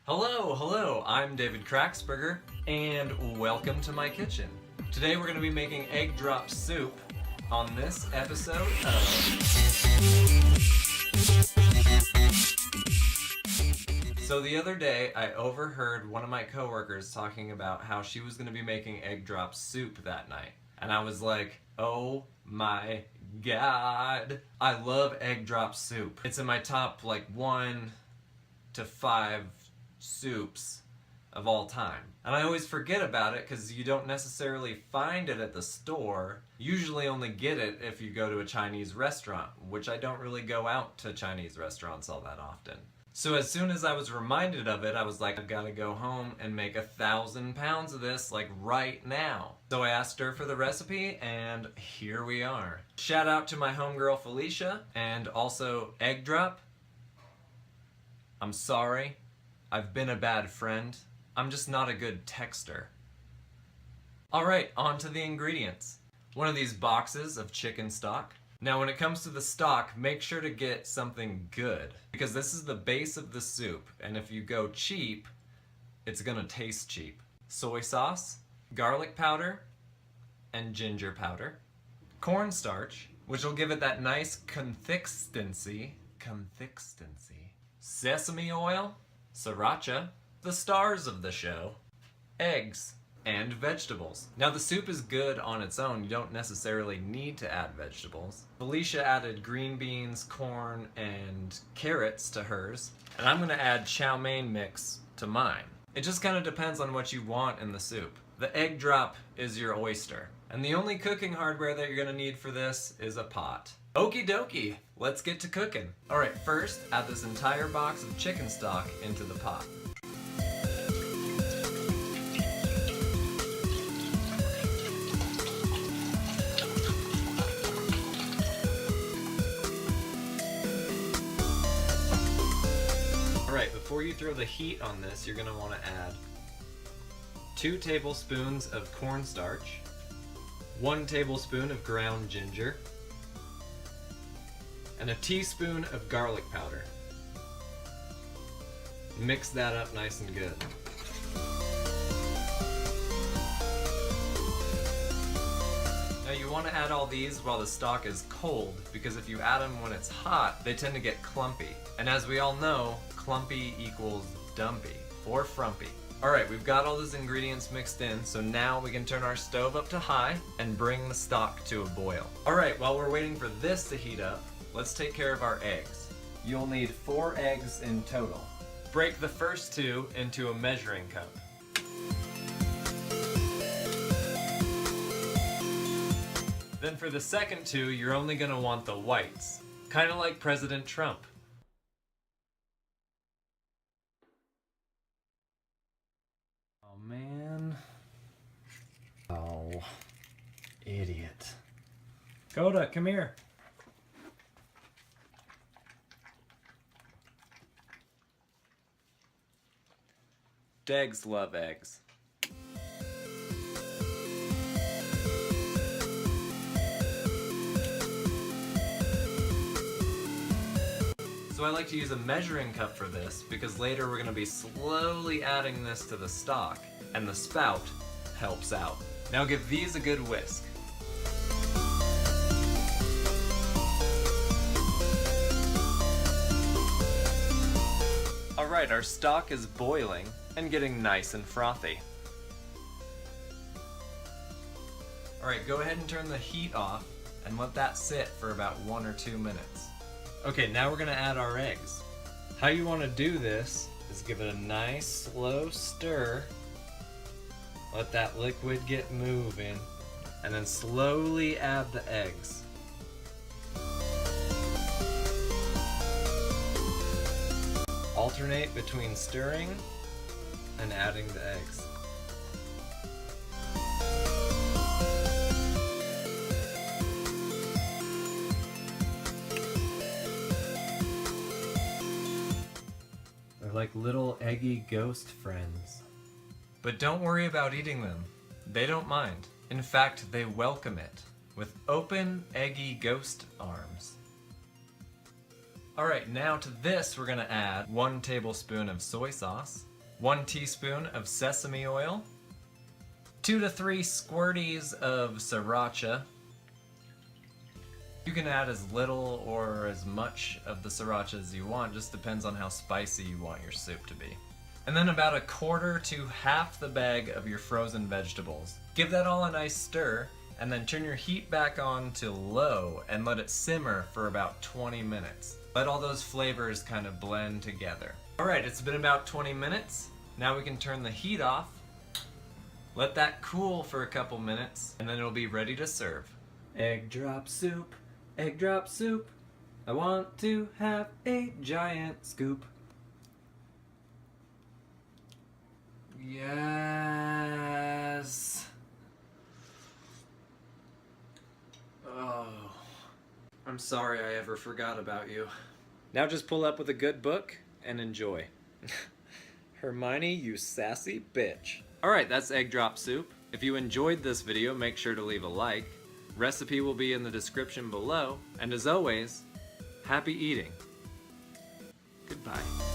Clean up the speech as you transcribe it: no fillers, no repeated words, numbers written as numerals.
Hello, I'm David Kraxberger, and welcome to my kitchen. Today we're going to be making egg drop soup on this episode of... So the other day, I overheard one of my coworkers talking about how she was going to be making egg drop soup that night. And I was like, oh my god, I love egg drop soup. It's in my top 1 to 5 soups of all time. And I always forget about it because you don't necessarily find it at the store. You usually only get it if you go to a Chinese restaurant, which I don't really go out to Chinese restaurants all that often. So as soon as I was reminded of it, I was like, I've got to go home and make 1,000 pounds of this right now. So I asked her for the recipe, and here we are. Shout out to my homegirl Felicia, and also Egg Drop. I'm sorry. I've been a bad friend. I'm just not a good texter. Alright, on to the ingredients. One of these boxes of chicken stock. Now when it comes to the stock, make sure to get something good, because this is the base of the soup, and if you go cheap, it's gonna taste cheap. Soy sauce, garlic powder, and ginger powder. Cornstarch, which will give it that nice consistency. Sesame oil, Sriracha, the stars of the show, eggs, and vegetables. Now the soup is good on its own, you don't necessarily need to add vegetables. Felicia added green beans, corn, and carrots to hers, and I'm gonna add chow mein mix to mine. It just kind of depends on what you want in the soup. The egg drop is your oyster, and the only cooking hardware that you're gonna need for this is a pot. Okie dokie, let's get to cooking. Alright, first, add this entire box of chicken stock into the pot. Alright, before you throw the heat on this, you're gonna want to add 2 tablespoons of cornstarch, 1 tablespoon of ground ginger, and a teaspoon of garlic powder. Mix that up nice and good. Now you want to add all these while the stock is cold, because if you add them when it's hot, they tend to get clumpy. And as we all know, clumpy equals dumpy, or frumpy. Alright, we've got all those ingredients mixed in, so now we can turn our stove up to high and bring the stock to a boil. Alright, while we're waiting for this to heat up, let's take care of our eggs. You'll need 4 eggs in total. Break the first 2 into a measuring cup. Then for the second 2, you're only going to want the whites. Kind of like President Trump. Oh man. Oh, idiot. Coda, come here. Degs love eggs. So I like to use a measuring cup for this because later we're going to be slowly adding this to the stock, and the spout helps out. Now give these a good whisk. Alright, our stock is boiling and getting nice and frothy. Alright, go ahead and turn the heat off and let that sit for about 1 or 2 minutes. Okay, now we're gonna add our eggs. How you wanna do this is give it a nice slow stir. Let that liquid get moving, and then slowly add the eggs. Alternate between stirring and adding the eggs. They're like little eggy ghost friends. But don't worry about eating them. They don't mind. In fact, they welcome it with open, eggy ghost arms. Alright, now to this we're gonna add 1 tablespoon of soy sauce, 1 teaspoon of sesame oil, 2 to 3 squirties of Sriracha. You can add as little or as much of the Sriracha as you want, just depends on how spicy you want your soup to be. And then about 1/4 to half the bag of your frozen vegetables. Give that all a nice stir, and then turn your heat back on to low and let it simmer for about 20 minutes. Let all those flavors kind of blend together. Alright, it's been about 20 minutes. Now we can turn the heat off, let that cool for a couple minutes, and then it'll be ready to serve. Egg drop soup, egg drop soup. I want to have a giant scoop. Yes. Oh, I'm sorry I ever forgot about you. Now just pull up with a good book and enjoy. Hermione, you sassy bitch. Alright, that's egg drop soup. If you enjoyed this video, make sure to leave a like. Recipe will be in the description below. And as always, happy eating. Goodbye.